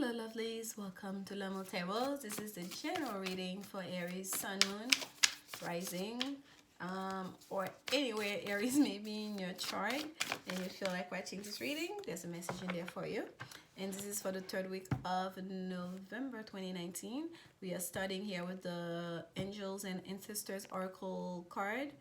Hello lovelies, welcome to Level Tables. This is the general reading for Aries, Sun, Moon, Rising, or anywhere Aries may be in your chart and you feel like watching this reading, there's a message in there for you. And this is for the third week of November 2019. We are starting here with the Angels and Ancestors Oracle card.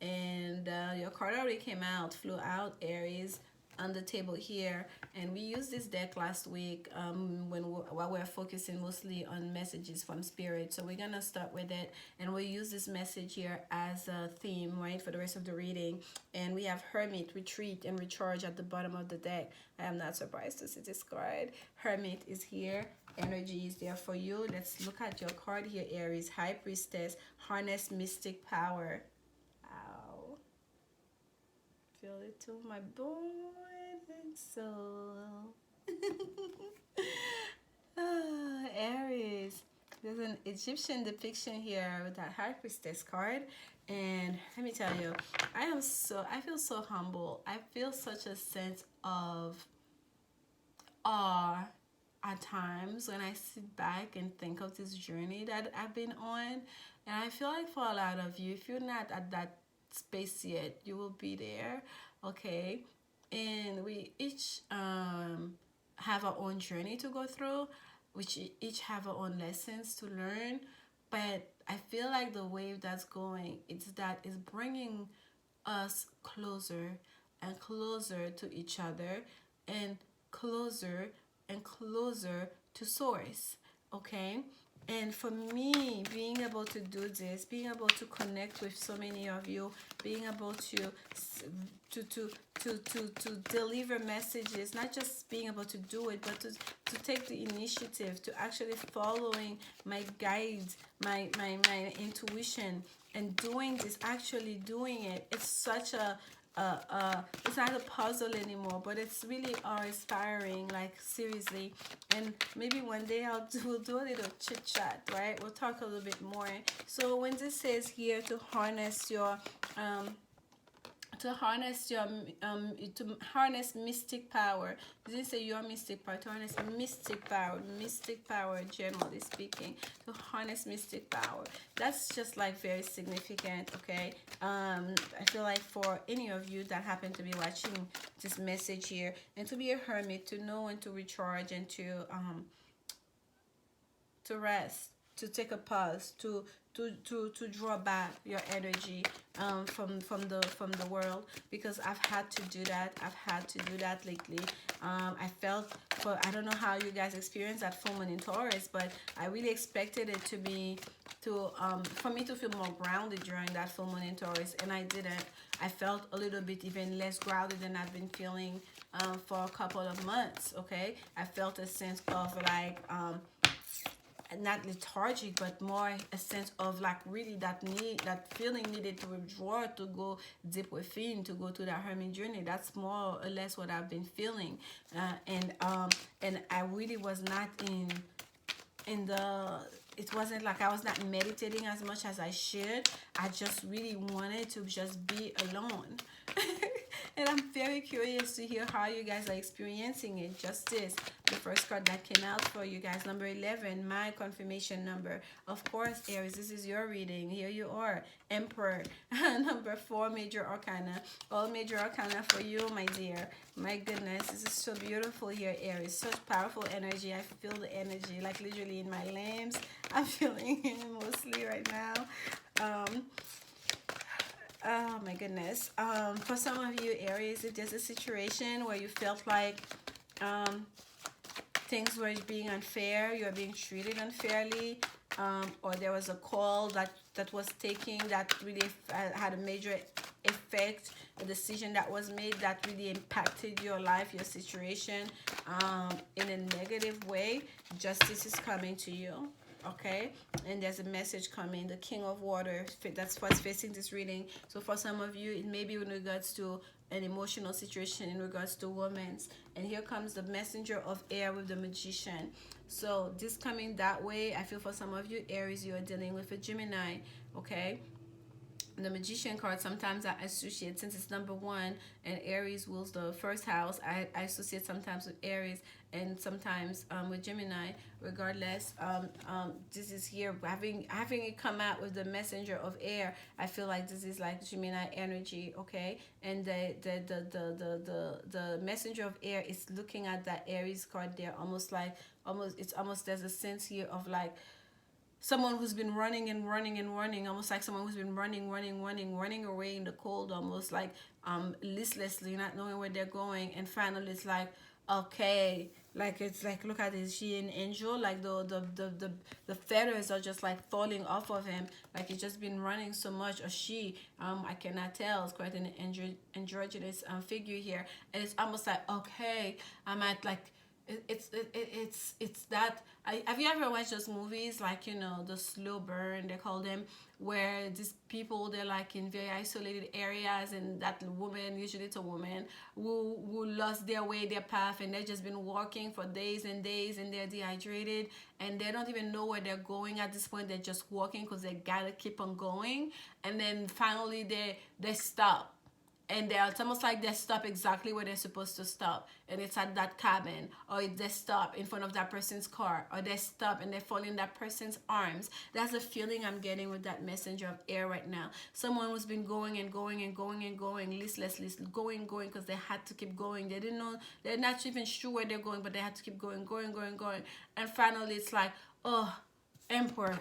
And your card already came out, flew out, Aries, on the table here, and we used this deck last week while we're focusing mostly on messages from spirit. So we're gonna start with it, and we'll use this message here as a theme, right, for the rest of the reading. And we have Hermit, Retreat, and Recharge at the bottom of the deck. I am not surprised to see this card. Hermit is here. Energy is there for you. Let's look at your card here, Aries. High Priestess, Harness Mystic Power. Ow. Feel it to my bone and soul. Aries. There's an Egyptian depiction here with that High Priestess card. And let me tell you, I feel so humble. I feel such a sense of awe at times when I sit back and think of this journey that I've been on. And I feel like for a lot of you, if you're not at that space yet, you will be there, okay? And we each have our own journey to go through, which each have our own lessons to learn. But I feel like the wave that's going, it's bringing us closer and closer to each other, and closer and closer to source, okay? And for me, being able to do this, being able to connect with so many of you, being able to deliver messages, not just being able to do it, but to take the initiative, to actually following my guides, my intuition, and doing this, actually doing it. It's such a it's not a puzzle anymore, but it's really inspiring, like seriously. And maybe one day we'll do a little chit chat, right? We'll talk a little bit more. So when this says here to harness your to harness mystic power. Didn't say your mystic power, to harness mystic power, generally speaking, to harness mystic power. That's just like very significant, okay? I feel like for any of you that happen to be watching this message here, and to be a hermit, to know and to recharge, and to rest, to take a pause, to draw back your energy from the world, because I've had to do that. I've had to do that lately. I felt, I don't know how you guys experience that full moon in Taurus, but I really expected it to be for me to feel more grounded during that full moon in Taurus, and I didn't. I felt a little bit even less grounded than I've been feeling for a couple of months, okay? I felt a sense of like not lethargic, but more a sense of like really that feeling needed to withdraw, to go deep within, to go to that hermit journey. That's more or less what I've been feeling, and I really was not in the, it wasn't like I was not meditating as much as I should. I just really wanted to just be alone. And I'm very curious to hear how you guys are experiencing it. Justice, the first card that came out for you guys, number 11, my confirmation number. Of course, Aries, this is your reading. Here you are, Emperor, number 4, major arcana. All major arcana for you, my dear. My goodness, this is so beautiful here, Aries. Such powerful energy. I feel the energy, like literally in my limbs. I'm feeling it mostly right now. Oh my goodness. For some of you, Aries, if there's a situation where you felt like things were being unfair, you're being treated unfairly, or there was a call that was taken that really had a major effect, a decision that was made that really impacted your life, your situation, in a negative way, justice is coming to you. Okay, and there's a message coming, the King of Water, that's what's facing this reading. So for some of you, it may be in regards to an emotional situation, in regards to romance. And here comes the Messenger of Air with the Magician. So this coming that way, I feel for some of you, Aries, you are dealing with a Gemini, okay? The Magician card, sometimes I associate, since it's number one and Aries rules the first house, I associate sometimes with Aries and sometimes with Gemini. Regardless, this is here, having it come out with the messenger of air. I feel like this is like Gemini energy, okay? And the messenger of air is looking at that Aries card there, almost like, it's almost, there's a sense here of like someone who's been running and running and running, almost like someone who's been running away in the cold, almost like listlessly, not knowing where they're going, and finally it's like, okay, like it's like, look at this, she an angel, like the feathers are just like falling off of him, like he's just been running so much, or she, I cannot tell, it's quite an androgynous figure here, and it's almost like, okay, I'm at like, it's that, have you ever watched those movies, like, you know, the slow burn they call them, where these people, they're like in very isolated areas, and that woman, usually it's a woman, who lost their way, their path, and they've just been walking for days and days, and they're dehydrated, and they don't even know where they're going at this point. They're just walking because they gotta keep on going, and then finally they stop, and it's almost like they stop exactly where they're supposed to stop, and it's at that cabin, or they stop in front of that person's car, or they stop and they fall in that person's arms. That's the feeling I'm getting with that messenger of air right now. Someone who's been going and going and going and going, listlessly going because they had to keep going. They didn't know, they're not even sure where they're going, but they had to keep going, and finally it's like, oh, emperor,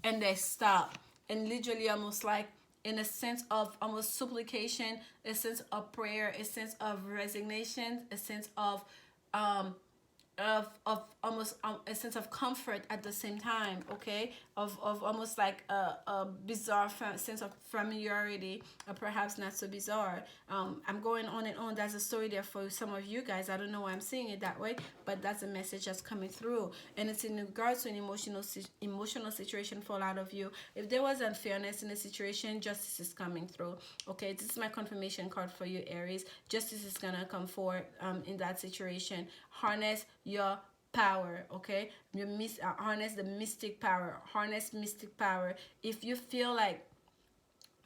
and they stop, and literally almost like, in a sense of almost supplication, a sense of prayer, a sense of resignation, a sense of almost a sense of comfort at the same time, okay, of almost like a bizarre sense of familiarity, or perhaps not so bizarre. I'm going on and on. That's a story there for some of you guys. I don't know why I'm seeing it that way, but that's a message that's coming through, and it's in regards to an emotional situation fall out of you. If there was unfairness in the situation, justice is coming through, okay? This is my confirmation card for you, Aries. Justice is gonna come forward in that situation. Harness your power, okay? Harness the mystic power. Harness mystic power. If you feel like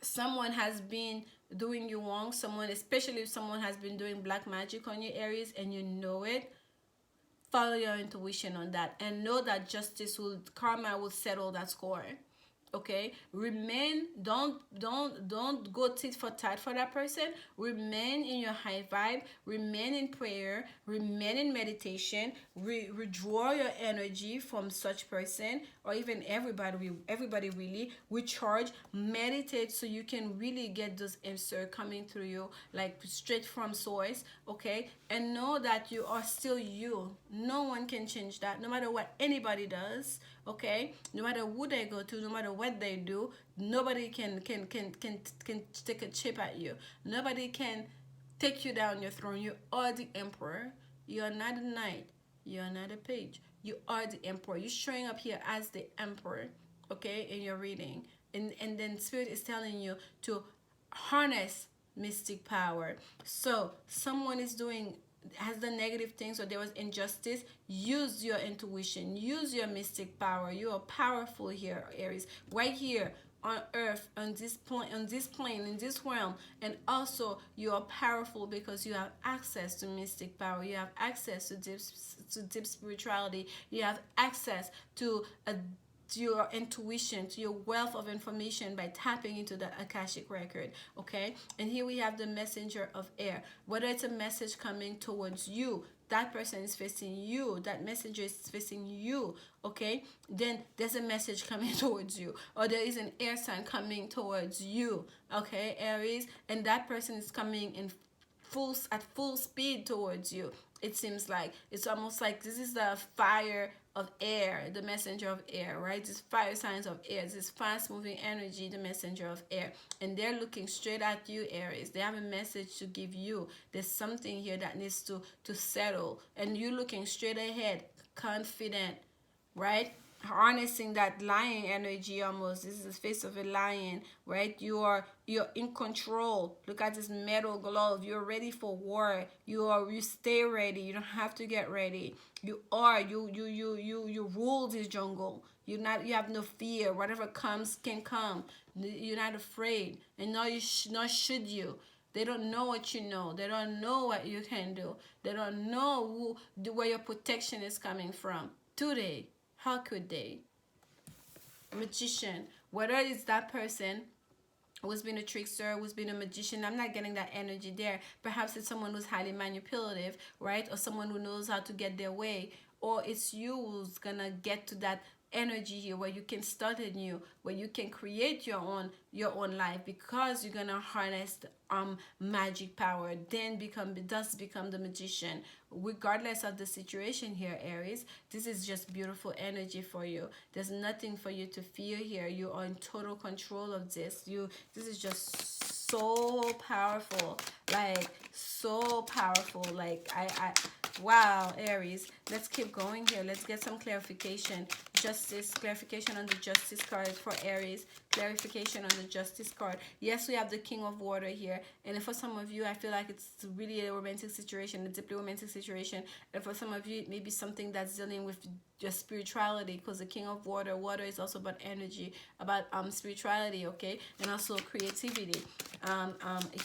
someone has been doing you wrong, someone, especially if someone has been doing black magic on you, Aries, and you know it, follow your intuition on that, and know that karma will settle that score, okay? Remain, don't go tit for tat for that person. Remain in your high vibe, remain in prayer, remain in meditation, withdraw your energy from such person, or even everybody really. Recharge, meditate, so you can really get those answers coming through you, like straight from source, okay? And know that you are still you. No one can change that, no matter what anybody does, okay? No matter who they go to, no matter what they do, nobody can take a chip at you. Nobody can take you down your throne. You are the emperor. You are not a knight. You are not a page. You are the emperor. You're showing up here as the emperor, okay, in your reading. And then Spirit is telling you to harness mystic power. So someone has done negative things, or there was injustice. Use your intuition, use your mystic power. You are powerful here, Aries, right here on earth, on this plane, in this realm. And also you are powerful because you have access to mystic power. You have access to deep spirituality. You have access to your intuition, to your wealth of information, by tapping into the Akashic record, okay? And here we have the messenger of air. Whether it's a message coming towards you, that person is facing you, that messenger is facing you, okay? Then there's a message coming towards you, or there is an air sign coming towards you, okay, Aries? And that person is coming at full speed towards you. It seems like it's almost like this is the fire of air, the messenger of air, right? This fire signs of air, this fast moving energy, the messenger of air. And they're looking straight at you, Aries. They have a message to give you. There's something here that needs to settle, and you looking straight ahead, confident, right? harnessing that lion energy. Almost, this is the face of a lion, right? You're in control. Look at this metal glove. You're ready for war. You stay ready. You don't have to get ready. You rule this jungle. You have no fear. Whatever comes can come. You're not afraid, and nor should you. They don't know what you know. They don't know what you can do. They don't know where your protection is coming from. Today, how could they? Magician, whether it's that person who's been a trickster, who's been a magician, I'm not getting that energy there. Perhaps it's someone who's highly manipulative, right? Or someone who knows how to get their way. Or it's you who's gonna get to that energy here where you can start anew, where you can create your own life, because you're gonna harness the, magic power, then become the magician. Regardless of the situation here, Aries, this is just beautiful energy for you. There's nothing for you to fear here. You are in total control of this. This is just so powerful, like so powerful. Like I wow, Aries. Let's keep going here. Let's get some clarification. Justice, clarification on the justice card for Aries. Clarification on the justice card. Yes, we have the King of Water here. And for some of you, I feel like it's really a romantic situation, a deeply romantic situation. And for some of you, it may be something that's dealing with your spirituality, because the King of Water is also about energy, about spirituality, okay? And also creativity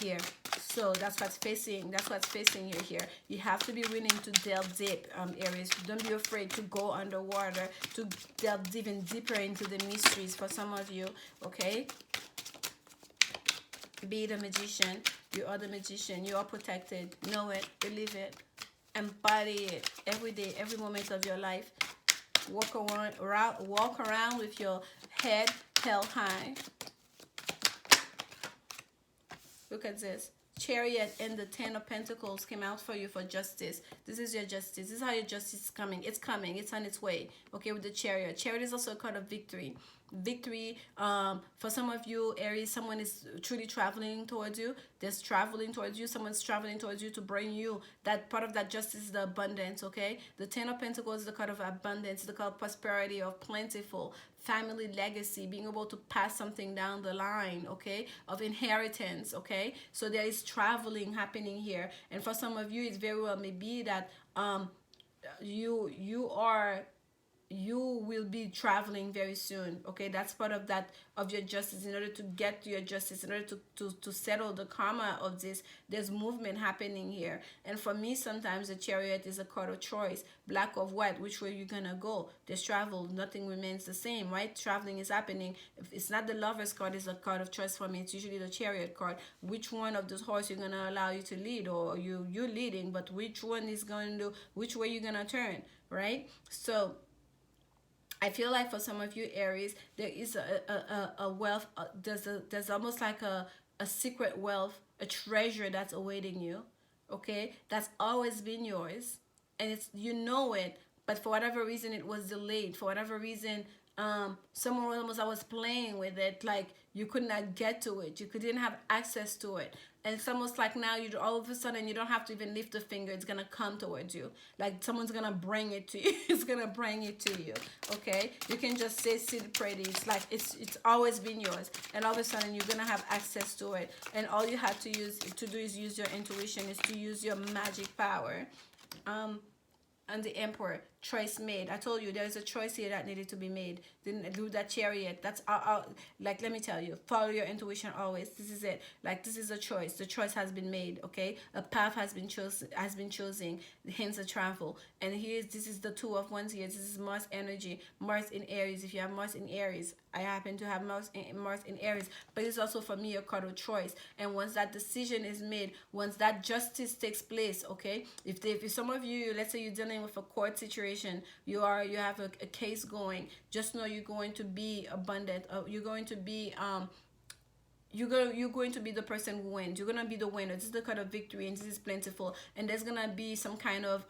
here. So that's what's facing you here. You have to be willing to delve deep, Aries. Don't be afraid to go underwater, to delve even deeper into the mysteries for some of you, okay? Be the magician. You are the magician. You are protected. Know it. Believe it. Embody it every day, every moment of your life. Walk around with your head held high. Look at this. Chariot and the Ten of Pentacles came out for you for justice. This is your justice. This is how your justice is coming. It's coming. It's on its way. Okay, with the Chariot. Chariot is also a card of victory. Victory. For some of you, Aries, someone is truly traveling towards you. There's traveling towards you. Someone's traveling towards you to bring you that part of that justice, the abundance. Okay, the Ten of Pentacles is the card of abundance, the card of prosperity, of plentiful, family legacy, being able to pass something down the line, okay, of inheritance, okay? So there is traveling happening here. And for some of you, it's very well may be that you will be traveling very soon, okay? That's part of that, of your justice. In order to get to your justice, in order to settle the karma of this, there's movement happening here. And for me, sometimes the Chariot is a card of choice, black or white, which way you're gonna go. There's travel, nothing remains the same, right? Traveling is happening. If it's not the Lover's card, it's a card of choice for me. It's usually the Chariot card. Which one of those horses you're gonna allow you to lead, or you're leading, but which one is going to, which way you're gonna turn, right? So I feel like for some of you, Aries, there is a wealth, there's almost like a secret wealth, a treasure that's awaiting you, okay? That's always been yours, and it's, you know it, but for whatever reason it was delayed. For whatever reason, someone almost, I was playing with it, like you could not get to it, you couldn't have access to it. And it's almost like now you, all of a sudden, you don't have to even lift a finger. It's gonna come towards you. Like someone's gonna bring it to you. It's gonna bring it to you. Okay? You can just say sit pretty. It's like it's always been yours. And all of a sudden you're gonna have access to it. And all you have to do is use your intuition, is to use your magic power. And the Emperor, choice made. I told you there's a choice here that needed to be made. Didn't do that Chariot. That's like, let me tell you, follow your intuition always. This is it. Like, this is a choice. The choice has been made. Okay, a path has been chosen. Hence a travel. And this is the Two of Wands here. This is Mars energy. Mars in Aries. If you have Mars in Aries, I happen to have Mars in Aries. But it's also for me a card of choice. And once that decision is made, once that justice takes place, okay, if some of you, let's say you're dealing with a court situation, you have a case going, just know you're going to be abundant. You're going to be you're going to be the person who wins. You're gonna be the winner. This is the card of victory, and this is plentiful. And there's gonna be some kind of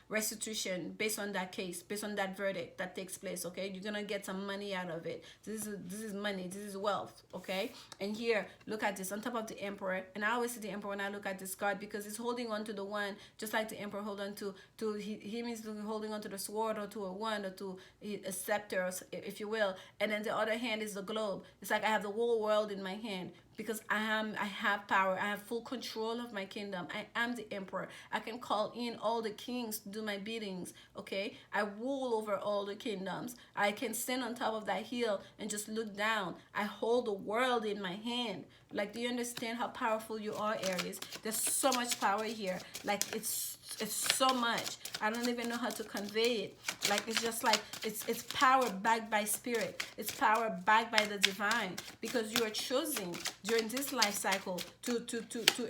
restitution based on that case, based on that verdict that takes place. Okay, you're gonna get some money out of it. This is money. This is wealth. Okay, and here, look at this on top of the Emperor. And I always see the Emperor when I look at this card, because it's holding on to the one, just like the Emperor hold on to him is holding on to the sword, or to a wand, or to a scepter, if you will. And then the other hand is the globe. It's like I have the whole world in my hand, because I have power. I have full control of my kingdom. I am the Emperor. I can call in all the kings to do my biddings. Okay, I rule over all the kingdoms. I can stand on top of that hill and just look down. I hold the world in my hand. Like, do you understand how powerful you are, Aries? There's so much power here. Like, it's so much. I don't even know how to convey it. Like, it's just like it's power backed by spirit. It's power backed by the divine, because you are choosing during this life cycle to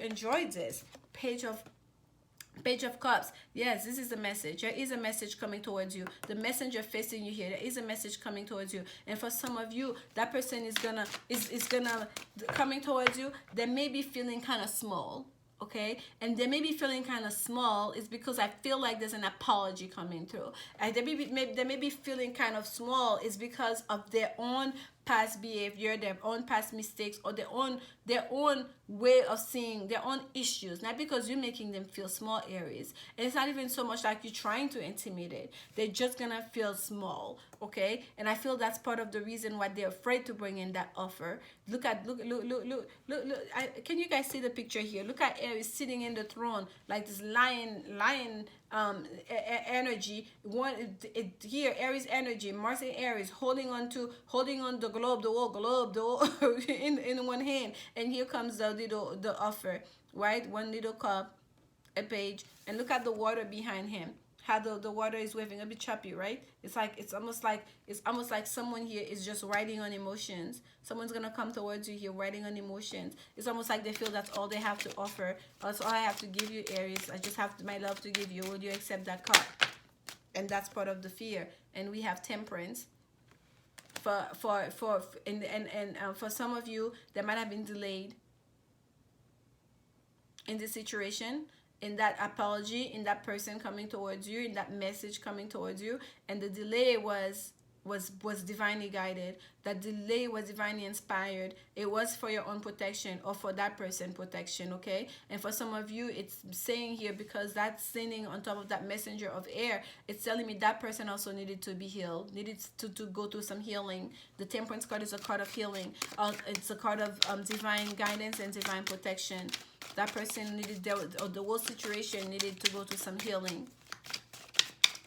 enjoy this. Page of Cups. Yes, this is a message. There is a message coming towards you. The messenger facing you here. There is a message coming towards you. And for some of you, that person is gonna coming towards you. They may be feeling kind of small. Okay, and they may be feeling kind of small is because I feel like there's an apology coming through. They may be feeling kind of small is because of their own past behavior, their own past mistakes, or their own way of seeing their own issues. Not because you're making them feel small, Aries. And it's not even so much like you're trying to intimidate. They're just gonna feel small. Okay, and I feel that's part of the reason why they're afraid to bring in that offer. Look. Can you guys see the picture here? Look at Aries sitting in the throne, like this lion energy. Here, Aries energy, Mars and Aries holding on the globe, the whole in one hand. And here comes the offer, right? One little cup, a page, and look at the water behind him. How the water is waving, a bit choppy, right? It's almost like someone here is just riding on emotions. Someone's gonna come towards you here riding on emotions. It's almost like they feel that's all they have to offer. That's all I have to give you, Aries. I just have my love to give you. Will you accept that cup? And that's part of the fear. And we have Temperance. For some of you that might have been delayed in this situation, in that apology, in that person coming towards you, in that message coming towards you, and the delay was divinely guided. That delay was divinely inspired. It was for your own protection, or for that person protection. Okay, and for some of you, it's saying here, because that's sitting on top of that messenger of air, it's telling me that person also needed to be healed, needed to go through some healing. The Temperance card is a card of healing. It's a card of divine guidance and divine protection. That person needed, or the whole situation needed to go through some healing.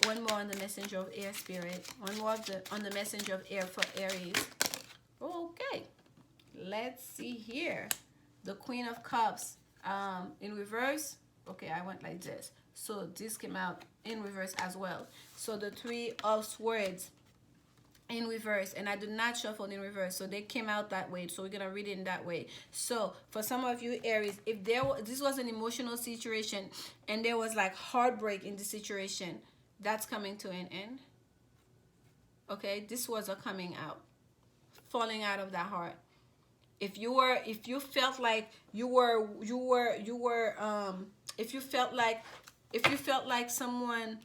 One more on the messenger of air, spirit. One more on the messenger of air for Aries. Okay, let's see here. The Queen of Cups in reverse. Okay, I went like this. So this came out in reverse as well. So the Three of Swords in reverse, and I did not shuffle in reverse, so they came out that way. So we're gonna read it in that way. So for some of you, Aries, if this was an emotional situation and there was like heartbreak in the situation, that's coming to an end. Okay, this was a coming out, falling out of that heart. If you felt like someone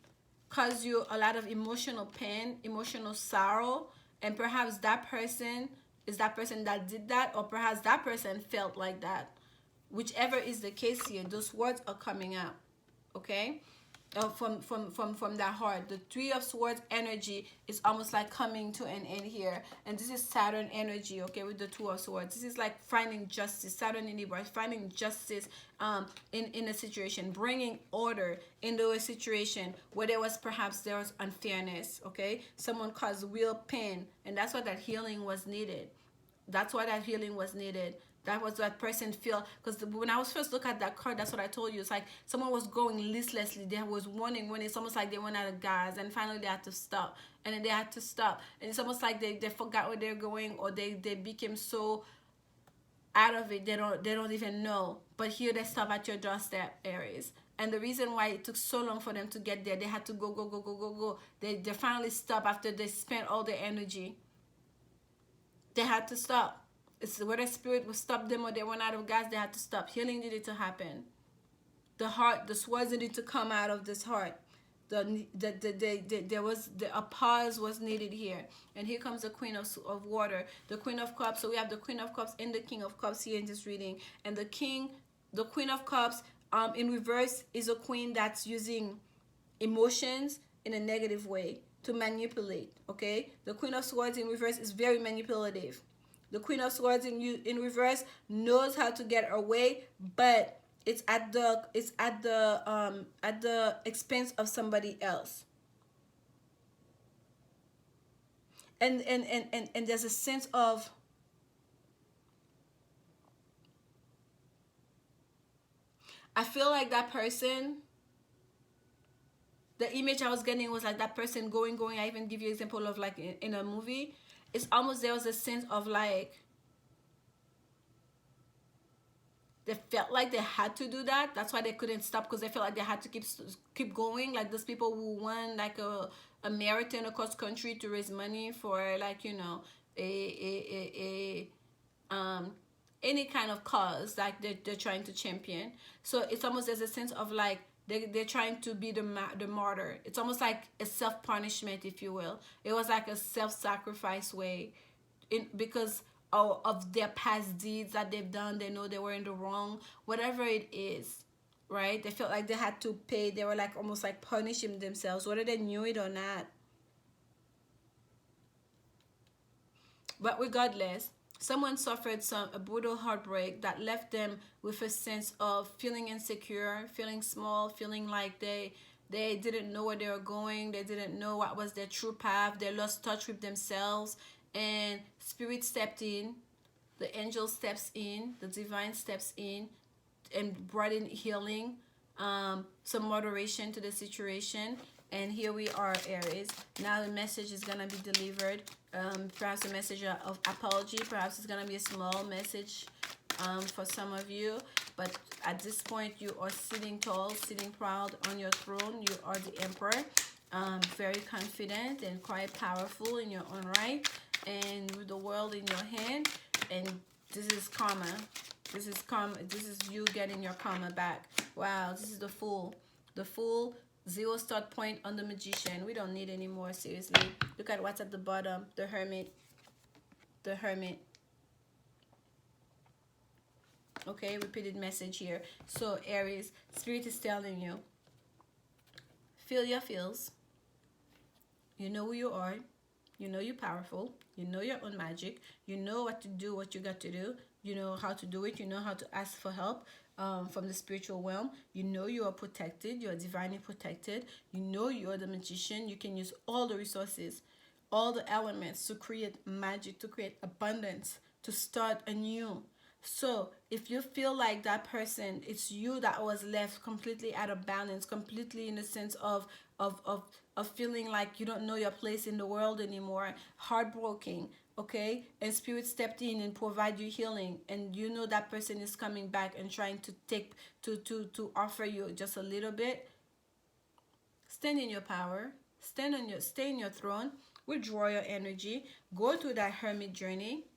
caused you a lot of emotional pain, emotional sorrow, and perhaps that person is that person that did that, or perhaps that person felt like that. Whichever is the case here, those words are coming out. Okay, from that heart. The Three of Swords energy is almost like coming to an end here, and this is Saturn energy. Okay, with the Two of Swords, this is like finding justice. Saturn in Libra, finding justice in a situation, bringing order into a situation where there was unfairness. Okay, someone caused real pain, and that's why that healing was needed. That's why that healing was needed. That was that person feel, because when I was first looking at that card, that's what I told you. It's like someone was going listlessly. They was running when it's almost like they went out of gas, and finally they had to stop, and then they had to stop, and it's almost like they forgot where they're going, or they became so out of it they don't even know. But here they stop at your doorstep, Aries. And the reason why it took so long for them to get there, they had to go. They finally stopped after they spent all their energy. They had to stop. It's whether spirit will stop them or they run out of gas, they had to stop. Healing needed to happen. The heart, the swords needed to come out of this heart. There was a pause was needed here. And here comes the Queen of Water, the Queen of Cups. So we have the Queen of Cups and the King of Cups here in this reading. And the Queen of Cups in reverse is a queen that's using emotions in a negative way to manipulate. Okay, the Queen of Swords in reverse is very manipulative. The Queen of Swords in reverse knows how to get her way, but it's at the expense of somebody else. And there's a sense of, I feel like that person, the image I was getting was like that person going. I even give you an example of like in a movie. It's almost, there was a sense of like, they felt like they had to do that. That's why they couldn't stop, because they felt like they had to keep going. Like those people who won like a marathon across country to raise money for like, you know, any kind of cause like they're trying to champion. So it's almost, there's a sense of like they're trying to be the martyr. It's almost like a self-punishment, if you will. It was like a self-sacrifice way, because of their past deeds that they've done. They know they were in the wrong, whatever it is, right? They felt like they had to pay. They were like almost like punishing themselves, whether they knew it or not. But regardless, someone suffered a brutal heartbreak that left them with a sense of feeling insecure, feeling small, feeling like they didn't know where they were going. They didn't know what was their true path. They lost touch with themselves. And Spirit stepped in, the angel steps in, the divine steps in, and brought in healing, some moderation to the situation. And here we are, Aries. Now the message is gonna be delivered. Perhaps a message of apology. Perhaps it's gonna be a small message for some of you. But at this point, you are sitting tall, sitting proud on your throne. You are the Emperor. Very confident and quite powerful in your own right, and with the world in your hand. And this is karma. This is karma. This is you getting your karma back. Wow, this is the Fool. The Fool, 0 start point on the Magician. We don't need any more, seriously. Look at what's at the bottom. The Hermit. The Hermit. Okay, repeated message here. So Aries, Spirit is telling you, feel your feels. You know who you are. You know you're powerful. You know your own magic. You know what to do, what you got to do. You know how to do it. You know how to ask for help from the spiritual realm. You know you are protected. You are divinely protected. You know you are the Magician. You can use all the resources, all the elements to create magic, to create abundance, to start anew. So if you feel like that person, it's you that was left completely out of balance, completely in the sense of feeling like you don't know your place in the world anymore, heartbroken, okay? And Spirit stepped in and provide you healing, and you know that person is coming back and trying to take to offer you just a little bit. Stand in your power, stay in your throne, withdraw your energy, go through that hermit journey.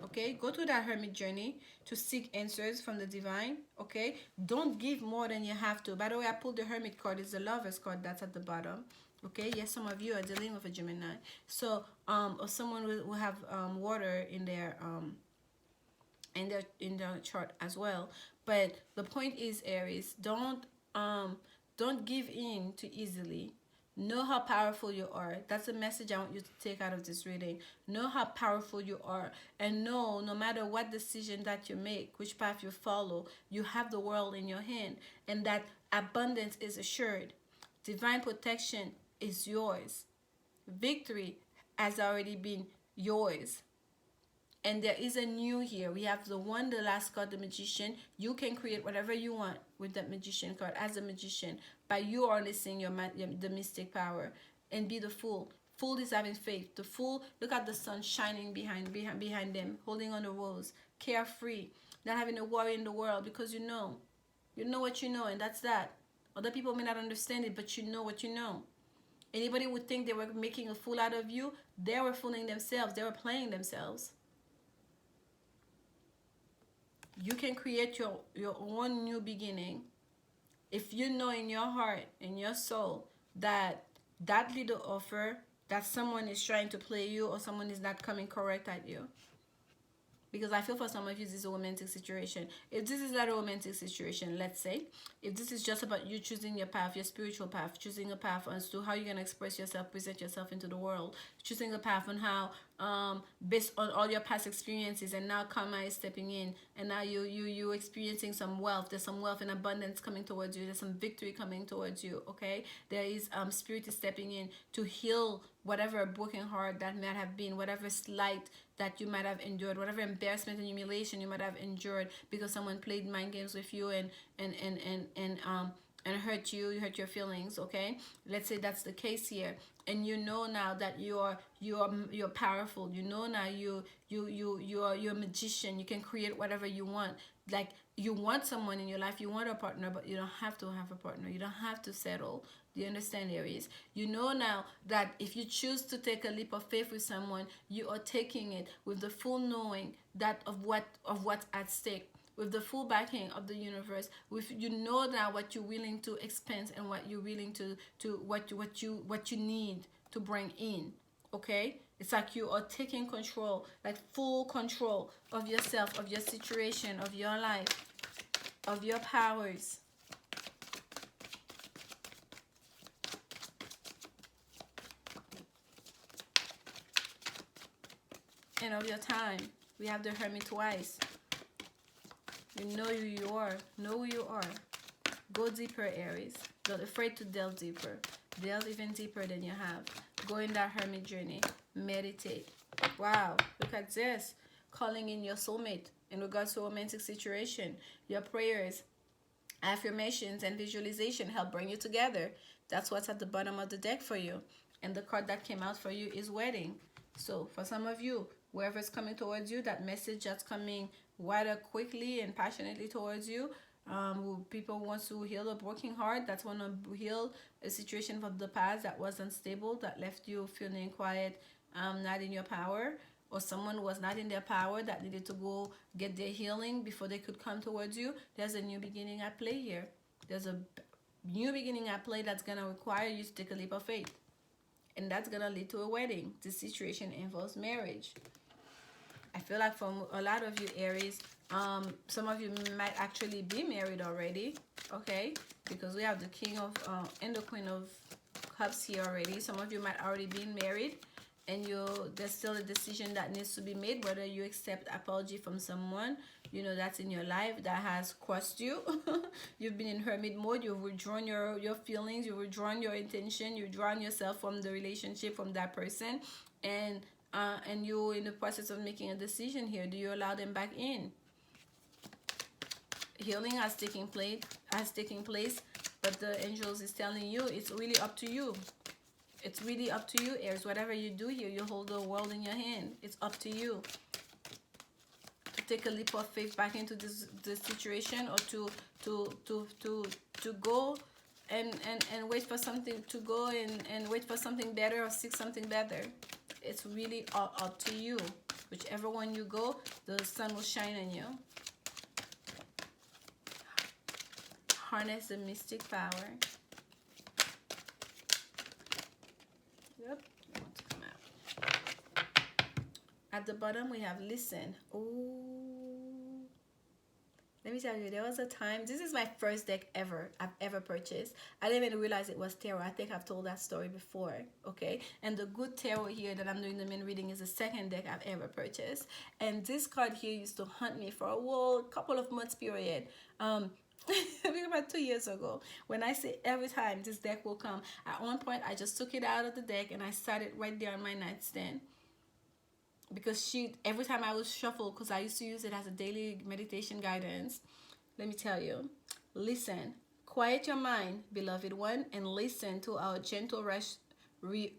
Okay, go through that hermit journey to seek answers from the divine. Okay, don't give more than you have to. By the way, I pulled the Hermit card. It's the Lover's card that's at the bottom. Okay, yes, some of you are dealing with a Gemini. So or someone will have water in their chart as well. But the point is, Aries, don't give in too easily. Know how powerful you are. That's the message I want you to take out of this reading. Know how powerful you are. And know, no matter what decision that you make, which path you follow, you have the world in your hand. And that abundance is assured. Divine protection is yours. Victory has already been yours. And there is a new here. We have the last card, the Magician. You can create whatever you want with that Magician card as a magician by you harnessing the mystic power. And be the Fool. Fool is having faith. The Fool, look at the sun shining behind them, holding on the rose, carefree, not having a worry in the world, because you know what you know, and that's that. Other people may not understand it, but you know what you know. Anybody would think they were making a fool out of you, they were fooling themselves. They were playing themselves. You can create your own new beginning. If you know in your heart, in your soul, that that little offer, that someone is trying to play you or someone is not coming correct at you, because I feel for some of you this is a romantic situation. If this is not a romantic situation, let's say, if this is just about you choosing your path, your spiritual path, choosing a path as to how you're going to express yourself, present yourself into the world, choosing a path on how, based on all your past experiences, and now karma is stepping in, and now you experiencing some wealth. There's some wealth and abundance coming towards you. There's some victory coming towards you. Okay, there is spirit is stepping in to heal whatever broken heart that might have been, whatever slight that you might have endured, whatever embarrassment and humiliation you might have endured because someone played mind games with you and hurt you, hurt your feelings. Okay, let's say that's the case here, and you know now that you're powerful. You know now you're a magician. You can create whatever you want. Like, you want someone in your life, you want a partner, but you don't have to have a partner. You don't have to settle. Do you understand, Aries? You know now that if you choose to take a leap of faith with someone, you are taking it with the full knowing that of what's at stake, with the full backing of the universe. With, you know now what you're willing to expense and what you're willing to what you need to bring in. Okay, it's like you are taking control, like full control of yourself, of your situation, of your life, of your powers. And of your time. We have the Hermit twice. You know who you are. Know who you are. Go deeper, Aries. Don't be afraid to delve deeper. Delve even deeper than you have. Go in that Hermit journey. Meditate. Wow, look at this. Calling in your soulmate in regards to a romantic situation. Your prayers, affirmations, and visualization help bring you together. That's what's at the bottom of the deck for you. And the card that came out for you is wedding. So for some of you, whoever's coming towards you, that message that's coming rather quickly and passionately towards you, people want to heal a broken heart, that want to heal a situation from the past that was unstable, that left you feeling quiet, not in your power, or someone was not in their power that needed to go get their healing before they could come towards you. There's a new beginning at play here. There's a new beginning at play that's going to require you to take a leap of faith. And that's going to lead to a wedding. This situation involves marriage. I feel like from a lot of you, Aries, some of you might actually be married already, okay? Because we have the King of and the Queen of Cups here already. Some of you might already be married, and there's still a decision that needs to be made, whether you accept apology from someone, you know, that's in your life that has crossed you. You've been in hermit mode. You've withdrawn your feelings. You've withdrawn your intention. You've drawn yourself from the relationship, from that person, and you're in the process of making a decision here. Do you allow them back in? Healing has taken place, but the angels is telling you it's really up to you. It's really up to you, Aries. Whatever you do here, you hold the world in your hand. It's up to you to take a leap of faith back into this situation, or to go and wait for something, to go and wait for something better, or seek something better. It's really all up to you. Whichever one you go, the sun will shine on you. Harness the mystic power. Yep, I want to come out. At the bottom, we have listen. Ooh. Let me tell you, there was a time, this is my first deck I've ever purchased. I didn't even realize it was tarot. I think I've told that story before, okay? And the good tarot here that I'm doing the main reading is the second deck I've ever purchased. And this card here used to haunt me for a whole couple of months period. I think about 2 years ago. When I say every time this deck will come, at one point I just took it out of the deck and I sat it right there on my nightstand. Because every time I would shuffle, because I used to use it as a daily meditation guidance. Let me tell you, listen, quiet your mind, beloved one, and listen to our gentle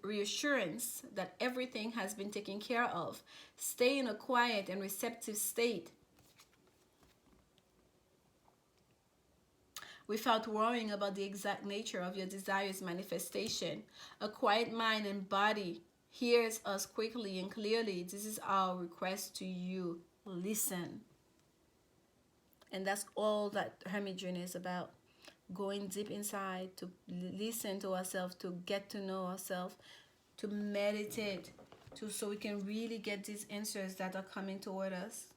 reassurance that everything has been taken care of. Stay in a quiet and receptive state without worrying about the exact nature of your desire's manifestation. A quiet mind and body hears us quickly and clearly. This is our request to you. Listen. And that's all that hermit journey is about. Going deep inside to listen to ourselves, to get to know ourselves, to meditate, to so we can really get these answers that are coming toward us.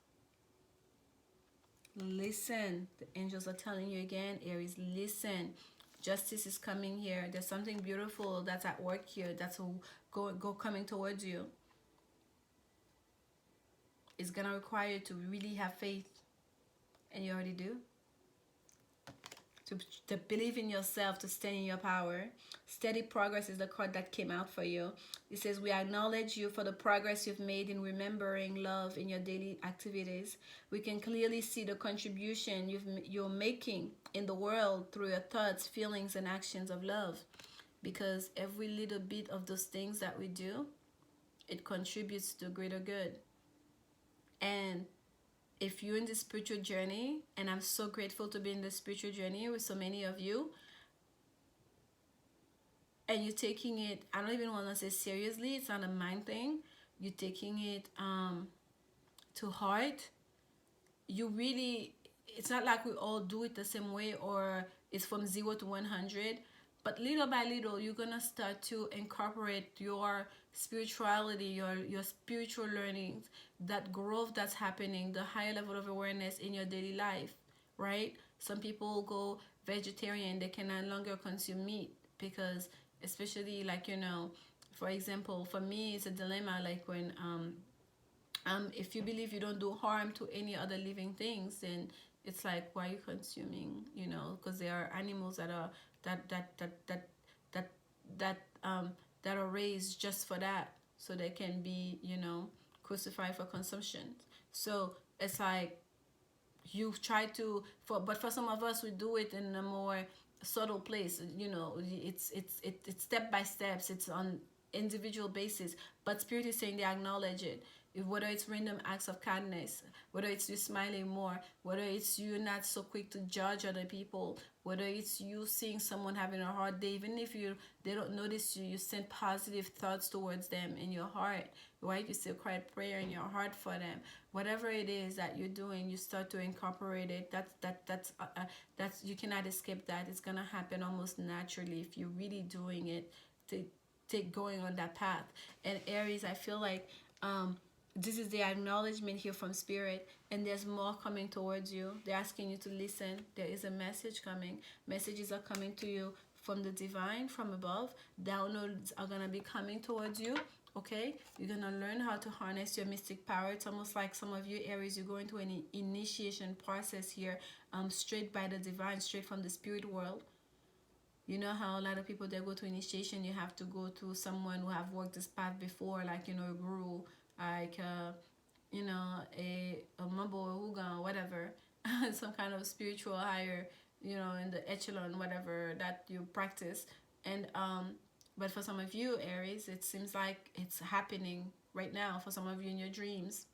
Listen. The angels are telling you again, Aries, listen. Justice is coming here. There's something beautiful that's at work here, that's go coming towards you. It's gonna require you to really have faith, and you already do. To believe in yourself, to stand in your power. Steady progress is the card that came out for you. It says, we acknowledge you for the progress you've made in remembering love in your daily activities. We can clearly see the contribution you're making in the world through your thoughts, feelings, and actions of love. Because every little bit of those things that we do, it contributes to greater good. And if you're in this spiritual journey, and I'm so grateful to be in this spiritual journey with so many of you, and you're taking it, I don't even want to say seriously, it's not a mind thing, you're taking it to heart, you really, it's not like we all do it the same way or it's from 0 to 100, but little by little you're gonna start to incorporate your spirituality, your spiritual learnings, that growth that's happening, the higher level of awareness in your daily life, right? Some people go vegetarian, they can no longer consume meat because, especially like, you know, for example, for me it's a dilemma, like when if you believe you don't do harm to any other living things, then it's like, why are you consuming, you know, because there are animals that are that that that are raised just for that, so they can be, you know, crucified for consumption. So it's like, you try to, but for some of us we do it in a more subtle place, you know, it's step by steps, it's on individual basis, but spirit is saying they acknowledge it. Whether it's random acts of kindness, whether it's you smiling more, whether it's you not so quick to judge other people, whether it's you seeing someone having a hard day, even if they don't notice you, you send positive thoughts towards them in your heart, right? You say a quiet prayer in your heart for them. Whatever it is that you're doing, you start to incorporate it. That's you cannot escape that. It's gonna happen almost naturally if you're really doing it, to take going on that path. And Aries, I feel like this is the acknowledgement here from spirit, and there's more coming towards you. They're asking you to listen. There is a message coming. Messages are coming to you from the divine, from above. Downloads are gonna be coming towards you. Okay, you're gonna learn how to harness your mystic power. It's almost like some of you Aries, you're going through an initiation process here, straight by the divine, straight from the spirit world. You know how a lot of people, they go to initiation, you have to go through someone who have worked this path before, like, you know, a guru, like you know, a mumbo, a huga, whatever, some kind of spiritual higher, you know, in the echelon, whatever that you practice. And but for some of you Aries, it seems like it's happening right now. For some of you in your dreams,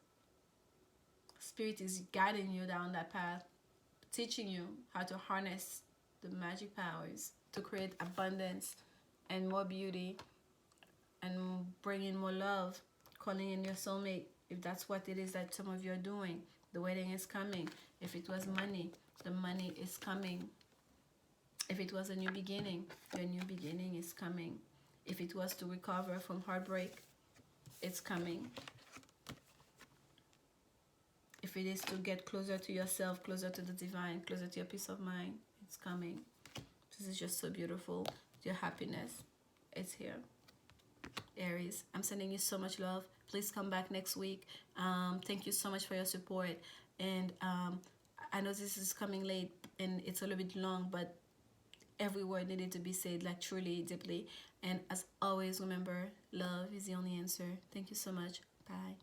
spirit is guiding you down that path, teaching you how to harness the magic powers to create abundance and more beauty, and bring in more love, calling in your soulmate, if that's what it is that some of you are doing. The wedding is coming. If it was money, the money is coming. If it was a new beginning, your new beginning is coming. If it was to recover from heartbreak, it's coming. If it is to get closer to yourself, closer to the divine, closer to your peace of mind, it's coming. This is just so beautiful. Your happiness, it's here. Aries, I'm sending you so much love. Please come back next week. Thank you so much for your support. And I know this is coming late and it's a little bit long, but every word needed to be said, like truly, deeply. And as always, remember, love is the only answer. Thank you so much. Bye.